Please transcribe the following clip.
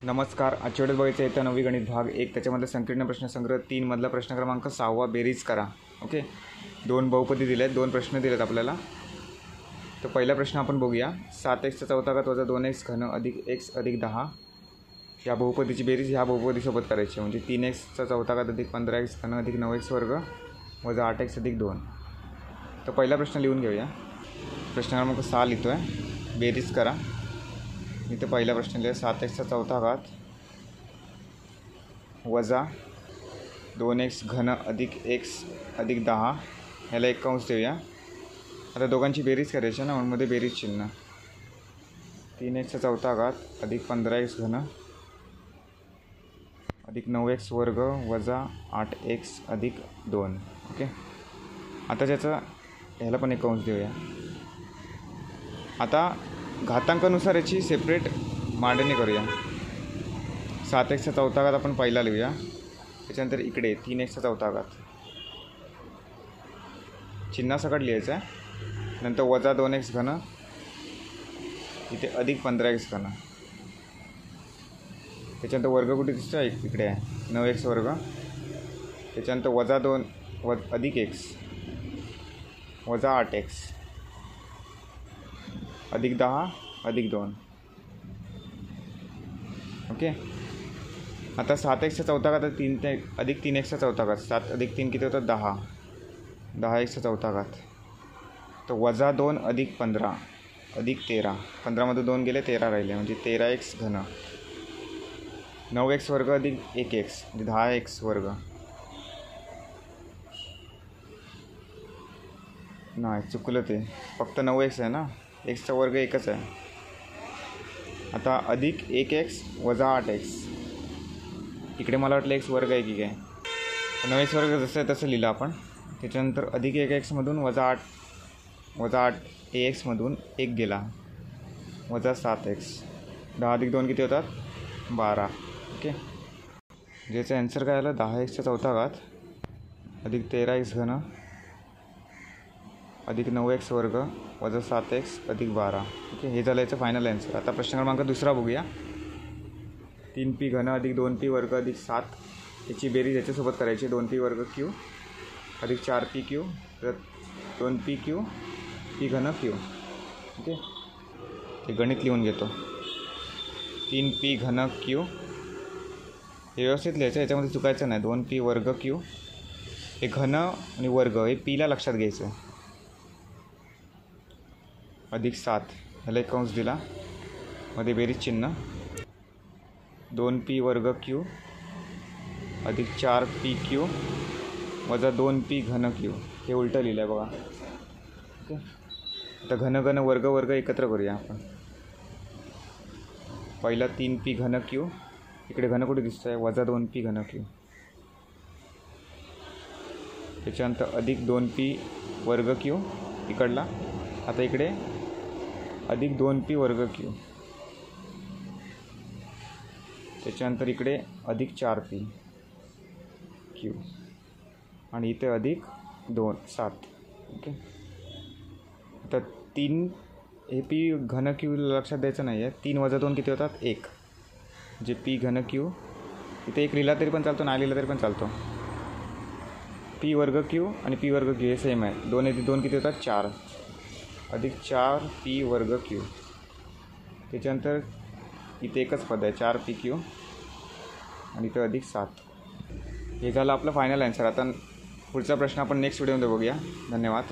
नमस्कार. आजच्या वेळेस बघायचं आहे तर 9वी गणित भाग 1 त्याच्यामधला संकीर्ण प्रश्नसंग्रह 3 मधला प्रश्न क्रमांक 6वा बेरीज करा. ओके, 2 बहुपदी दिले आहेत, 2 प्रश्न दिलेत आपल्याला. तर पहिला प्रश्न आपण बघूया. 7x चा चौथा घात वजा 2x घन अधिक x अधिक 10 या बहुपदीची बेरीज ह्या बहुपदीसोबत करायची. म्हणजे 3x चा चौथा घात अधिक 15x घन अधिक 9x वर्ग वजा 8x अधिक 2. तर पहिला प्रश्न लिहून घेऊया. प्रश्न क्रमांक 6 लिहितो आहे. बेरीज करा. इथे पहिला प्रश्न लिहिला 7x चा चौथा घात वजा 2x घन अधिक x अधिक 10 ह्याला एक कंस देऊया. आता दोघांची बेरीज करायची ना, म्हणून मध्ये बेरीज चिन्ह. 3x चा चौथा घात अधिक 15x घन अधिक 9x वर्ग वजा 8x अधिक 2. ओके, आता त्याचा ह्याला पण एक कंस देऊया. आता घातांकानुसार याची सेपरेट मांडणी करूया. 7x चा चौथा घात आपण पहिला लिहूया. त्याच्यानंतर इकडे 3x चा चौथा घात चिन्हासकट लिहायचं आहे. नंतर वजा 2x घन इथे अधिक 15x घन. त्याच्यानंतर वर्ग कुठे दिसतो आहे? इकडे आहे 9x वर्ग. त्याच्यानंतर वजा 2 अधिक x वजा 8x अधिक 10 अधिक 2. ओके, आता 7x चा चौथा घात अधिक 3x चा चौथा घात. 7 अधिक 3 किती होतं? 10. 10x चा चौथा घात. तर वजा 2 अधिक 15 अधिक 13. 15मध्ये 2 गेले, 13 राहिले. म्हणजे 13x घन 9x वर्ग अधिक 1x म्हणजे 10x वर्ग. नाही, चुकलं ते. फक्त 9x आहे ना, एक्सचा वर्ग एकच आहे. आता अधिक 1x वजा 8x. इकडे मला वाटलं x वर्ग आहे की काय. 9x वर्ग जसं आहे तसं लिहिलं आपण. त्याच्यानंतर अधिक 1x मधून वजा 8 ax मधून 1 गेला वजा 7x. 10 अधिक 2 किती होतात? 12. ओके, ज्याचं ॲन्सर काय आलं? 10x चा चौथा घात अधिक 13x घन अधिक 9x वर्ग वजा 7x अधिक 12. ओके, हे झालं याचं फायनल ॲन्सर. आता प्रश्न क्रमांक दुसरा बघूया. 3p घन अधिक 2p वर्ग अधिक 7 याची बेरीज याच्यासोबत करायची. 2p वर्ग q अधिक 4pq तर 2pq p घन q. ओके, हे गणित लिहून घेतो. 3p घन q हे व्यवस्थित लिहायचं, याच्यामध्ये चुकायचं नाही. 2p वर्ग q हे घन आणि वर्ग हे pला लक्षात घ्यायचं. अधिक 7 ह्याला एक कंस दिला, मध्ये बेरीज चिन्ह. 2p वर्ग q अधिक 4pq वजा 2p घन q. हे उलटं लिहिलं आहे बघा. ओके, आता घन घन वर्ग वर्ग एकत्र करूया आपण. पहिला 3p घन q, इकडे घन कुठे दिसतं आहे? वजा 2p घन q. त्याच्यानंतर अधिक 2p वर्ग q इकडला. आता इकडे अधिक 2p वर्ग q. त्याच्यानंतर इकडे अधिक 4p q आणि इथे अधिक 7. ओके, आता 3 हे p घन q लक्षात द्यायचं नाही आहे. 3 वजा 2 किती होतात? 1. म्हणजे p घन q इथे 1 लिहिला तरी पण चालतो, नाही लिहिला तरी पण चालतो. p वर्ग q आणि p वर्ग q हे सेम आहे. 2 अधिक 2 किती होतात? 4 अधिक 4p वर्ग q. त्याच्यानंतर इथे एकच पद आहे 4pq आणि इथे अधिक 7. हे झालं आपलं फायनल ॲन्सर. आता पुढचा प्रश्न आपण नेक्स्ट व्हिडिओमध्ये बघूया. धन्यवाद.